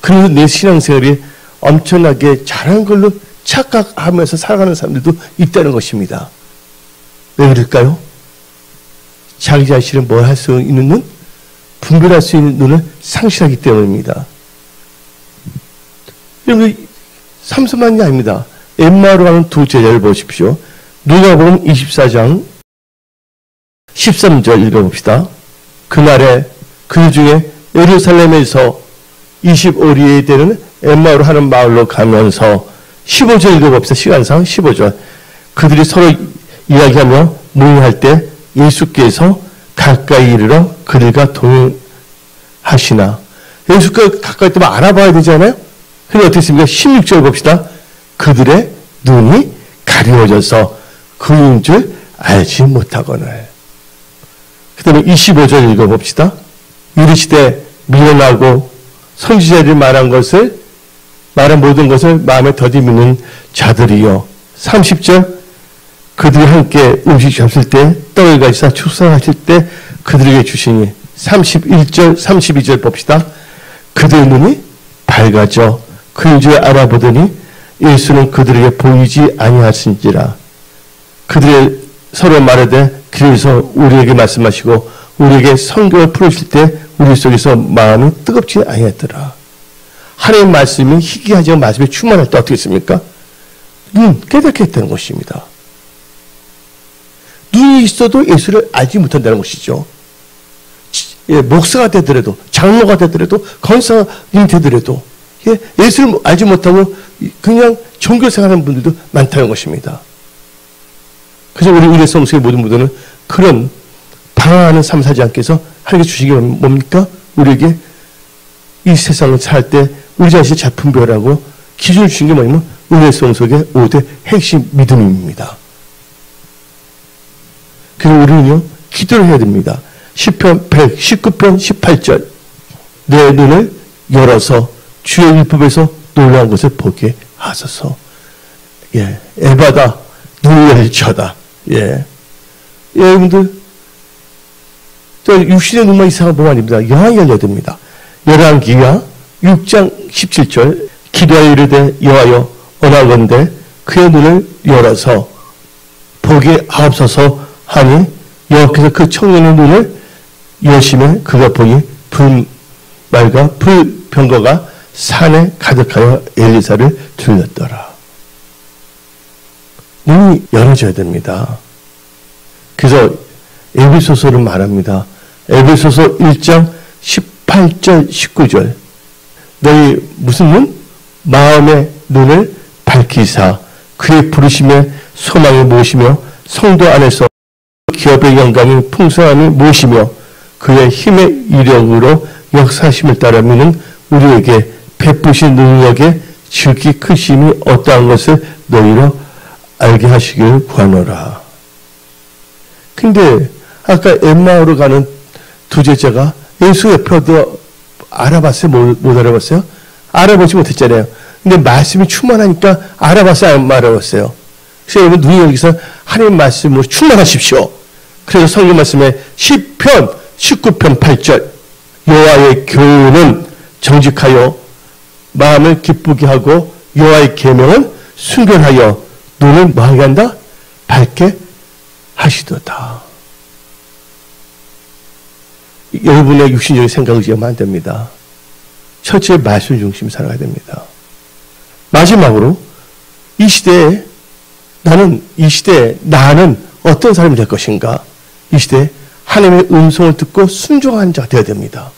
[SPEAKER 1] 그래서 내 신앙생활이 엄청나게 잘하는 걸로 착각하면서 살아가는 사람들도 있다는 것입니다. 왜 그럴까요? 자기 자신을 뭘 할 수 있는 눈? 분별할 수 있는 눈을 상실하기 때문입니다. 여러분, 삼손만이 아닙니다. 엠마오로 하는 두 제자를 보십시오. 누가복음 24장 13절 읽어봅시다. 그날에 그 중에 예루살렘에서 25리에 되는 엠마오로 하는 마을로 가면서 15절 읽어봅시다. 시간상 15절. 그들이 서로 이야기하며 모임할 때 예수께서 가까이 이르러 그들과 동행하시나. 예수가 가까이 있으면 알아봐야 되잖아요. 근데 어떻게 했습니까? 16절 봅시다. 그들의 눈이 가려워져서 그인 줄 알지 못하거늘. 그 다음에 25절 읽어봅시다. 이르시되 미련하고 선지자들이 말한 모든 것을 마음에 더디미는 자들이요. 30절 그들이 함께 음식 잡술 때 떡을 가지사 축사하실 때 그들에게 주시니. 31절 32절 봅시다. 그들의 눈이 밝아져 그인 줄 알아보더니 예수는 그들에게 보이지 아니하신지라. 그들의 서로 말하되 그래서 우리에게 말씀하시고 우리에게 성경을 풀으실 때 우리 속에서 마음이 뜨겁지 아니했더라. 하나님의 말씀이 희귀하지 않은 말씀이 충만할 때 어떻게 했습니까? 눈 깨닫게 했다는 것입니다. 눈이 있어도 예수를 알지 못한다는 것이죠. 예, 목사가 되더라도 장로가 되더라도 권사님이 되더라도 예수를 알지 못하고 그냥 종교 생활하는 분들도 많다는 것입니다. 그래서 우리 의례 성수의 모든 분들은 그런 방황하는 삶 살지 않게 해서 하나님께 주신 게 뭡니까? 우리에게 이 세상을 살 때 우리 자신을 잘 분별하고 기준을 주신 게 뭐냐면 의례 성수의 5대 핵심 믿음입니다. 그래서 우리는요 기도를 해야 됩니다. 시편 119편 18절 내 눈을 열어서 주의 율법에서 놀라운 것을 보게 하소서. 예, 에바다 눈을 열쳐다. 예, 여러분들 육신의 눈만 이상한 보면 아닙니다. 영이 열려야 됩니다. 열왕기하 6장 17절 기도하여 이르되 여호와여 원하건대 그의 눈을 열어서 보게 하옵소서 하니 여호와께서 그 청년의 눈을 여심에 그가 보니 불말과 불병거가 산에 가득하여 엘리사를 들렸더라. 눈이 열어져야 됩니다. 그래서 에베소서를 말합니다. 에베소서 1장 18절 19절 너희 무슨 눈? 마음의 눈을 밝히사 그의 부르심의 소망을 모시며 성도 안에서 기업의 영광이 풍성함을 모시며 그의 힘의 이력으로 역사심을 따라 미는 우리에게 베푸신 능력의 지극히 크심이 어떠한 것을 너희로 알게 하시길 구하노라. 근데 아까 엠마오로 가는 두 제자가 예수 옆에 알아봤어요? 못 알아봤어요? 알아보지 못했잖아요. 근데 말씀이 충만하니까 알아봤어요? 안 알아봤어요? 그래서 여러분 눈이 여기서 하나님 말씀으로 충만하십시오. 그래서 성경 말씀에 시편 19편 8절 여호와의 교훈은 정직하여 마음을 기쁘게 하고 여호와의 계명은 순결하여 눈을 뭐하게 한다? 밝게 하시도다. 여러분의 육신적인 생각을 지으면 안 됩니다. 첫째 말씀 중심 살아가야 됩니다. 마지막으로 이 시대에 나는 어떤 사람이 될 것인가? 이 시대에 하나님의 음성을 듣고 순종하는 자가 되어야 됩니다.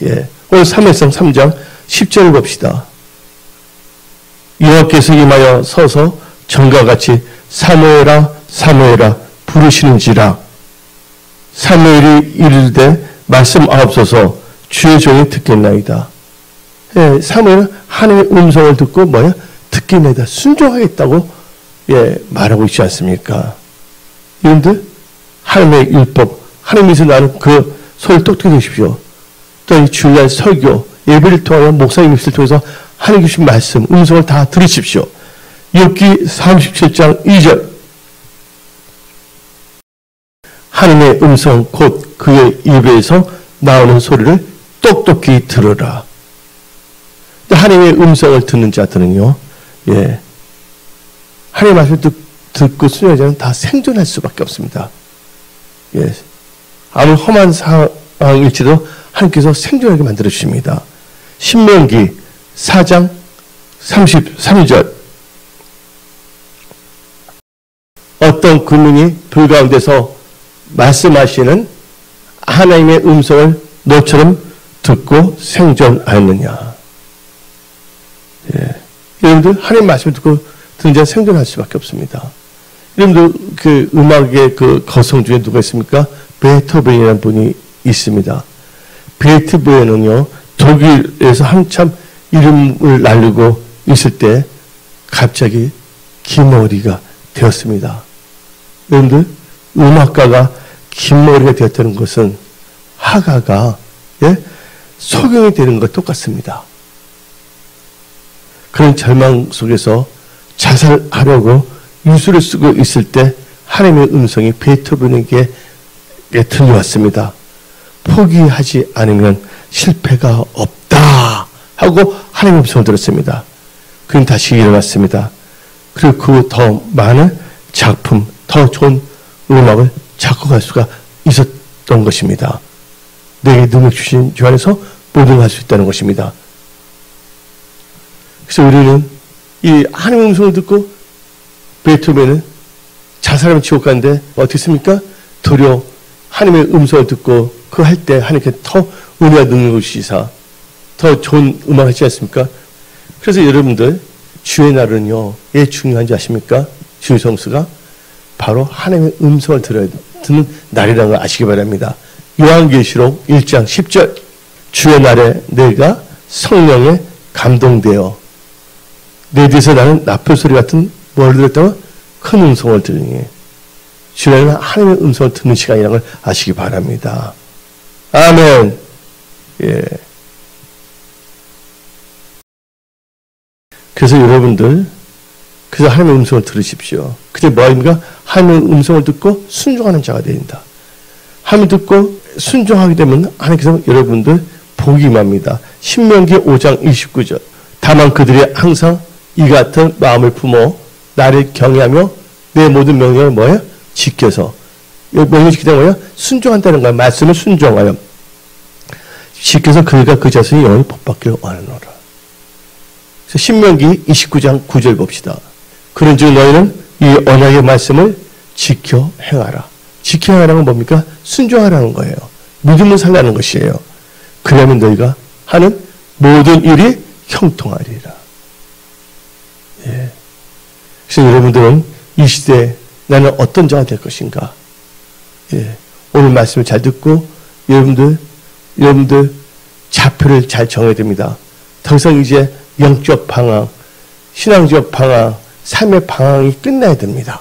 [SPEAKER 1] 예. 오늘 사무엘상 3장 10절을 봅시다. 여호와께서 임하여 서서 전과 같이 사무엘아 사무엘아 부르시는지라. 사무엘이 이르되 말씀하옵소서 주의 종이 듣겠나이다. 예, 사무엘은 하나님의 음성을 듣고 듣겠나이다. 순종하겠다고 말하고 있지 않습니까? 여러분들 하나님의 율법 하나님에서 나는 그 소리를 똑똑히 들으십시오. 또 이 주일날 설교 예배를 통하여 목사님 입술을 통해서 하나님 주신 말씀 음성을 다 들으십시오. 욥기 37장 2절 하나님의 음성 곧 그의 입에서 나오는 소리를 똑똑히 들으라. 하나님의 음성을 듣는 자들은요, 하나님의 말씀을 듣고 순종하는 자는 다 생존할 수밖에 없습니다. 아무리 험한 상황일지도 하나님께서 생존하게 만들어 주십니다. 신명기 4장 33절 어떤 군인이 불 가운데서 말씀하시는 하나님의 음성을 너처럼 듣고 생존하였느냐. 여러분들 하나님 말씀을 듣고 듣는 자는 생존할 수밖에 없습니다. 여러분들 그 음악의 그 거성 중에 누가 있습니까? 베토벤이라는 분이 있습니다. 베토벤은요 독일에서 한참 이름을 날리고 있을 때 갑자기 기머리가 되었습니다. 여러분들, 음악가가 긴 머리가 되었다는 것은 하가가 소경이 되는 것 똑같습니다. 그런 절망 속에서 자살하려고 유수를 쓰고 있을 때 하나님의 음성이 베토벤에게 들려왔습니다. 포기하지 않으면 실패가 없다 하고 하나님의 음성을 들었습니다. 그는 다시 일어났습니다. 그리고 그 더 많은 작품, 더 좋은 음악을 작곡할 수가 있었던 것입니다. 내게 능력 주신 주 안에서 모든 걸 할 수 있다는 것입니다. 그래서 우리는 이 하나님의 음성을 듣고 베토벤은 자살하면 지옥 가는데 어떻게 했습니까? 도리어 하나님의 음성을 듣고 그거 할 때 하나님께 더 은혜와 능력을 주시사 더 좋은 음악을 하지 않습니까? 그래서 여러분들 주의 날은요, 왜 중요한지 아십니까? 주의 성수가 바로 하나님의 음성을 듣는 날이라는 걸 아시기 바랍니다. 요한계시록 1장 10절 주의 날에 내가 성령에 감동되어 내 뒤에서 나는 나팔 소리 같은 뭘 들었다고? 큰 음성을 들으니 주의 날은 하나님의 음성을 듣는 시간이라는 걸 아시기 바랍니다. 아멘. 예. 그래서 여러분들, 그래서 하나님의 음성을 들으십시오. 그때 뭐입니까? 하나님의 음성을 듣고 순종하는 자가 된다. 하나님 듣고 순종하게 되면 하나님께서 여러분들 복이 임합니다. 신명기 5장 29절. 다만 그들이 항상 이 같은 마음을 품어 나를 경외하며 내 모든 명령을 뭐예요? 지켜서. 명령 지키다 뭐예요? 순종한다는 거예요. 말씀을 순종하여. 지켜서 그가 그 자손이 영원히 복받기를 원하노라. 그래서 신명기 29장 9절 봅시다. 그런즉 너희는 이 언약의 말씀을 지켜 행하라. 지켜 행하라는 건 뭡니까? 순종하라는 거예요. 믿음을 살라는 것이에요. 그러면 너희가 하는 모든 일이 형통하리라. 예. 그래서 여러분들은 이 시대에 나는 어떤 자가 될 것인가? 예. 오늘 말씀을 잘 듣고 여러분들 좌표를 잘 정해야 됩니다. 더 이상 이제 영적 방황, 신앙적 방황, 삶의 방황이 끝나야 됩니다.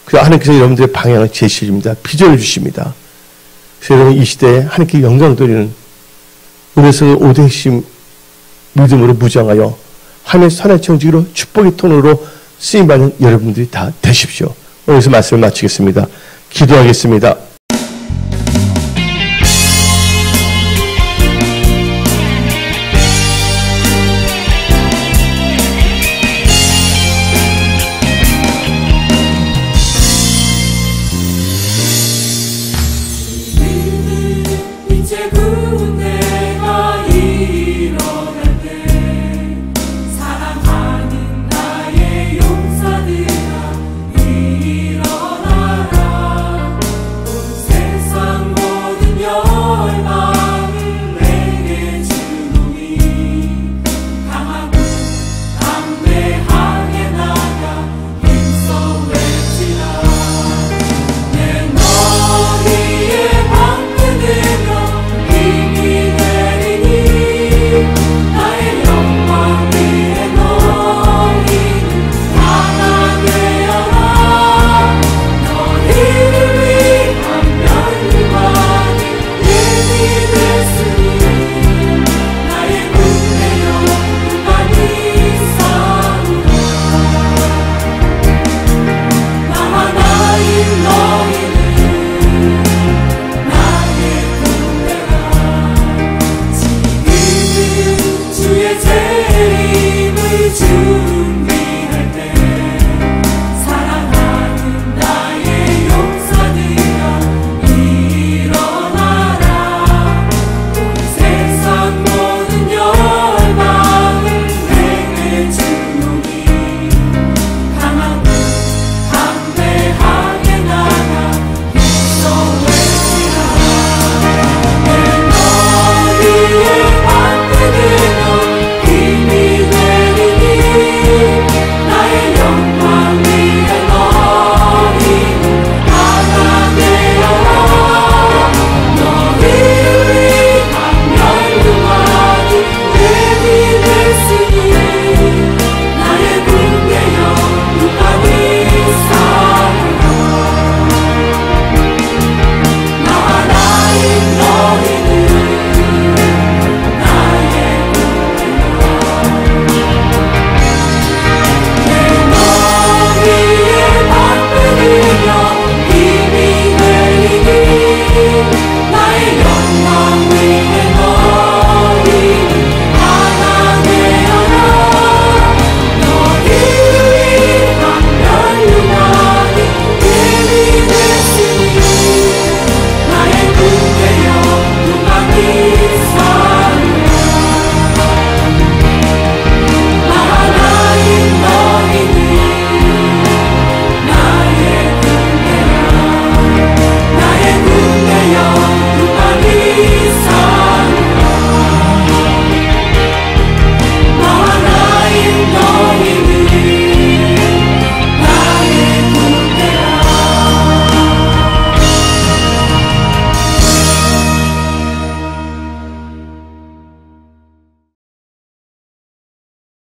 [SPEAKER 1] 그래서 하나님께서 여러분들의 방향을 제시해 줍니다. 비전을 주십니다. 그래서 여러분 이 시대에 하나님께 영광 돌리는 은혜성의 5대 핵심 믿음으로 무장하여 하나님의 선한 청지기로 축복의 통로로 쓰임받는 여러분들이 다 되십시오. 오늘서 말씀을 마치겠습니다. 기도하겠습니다.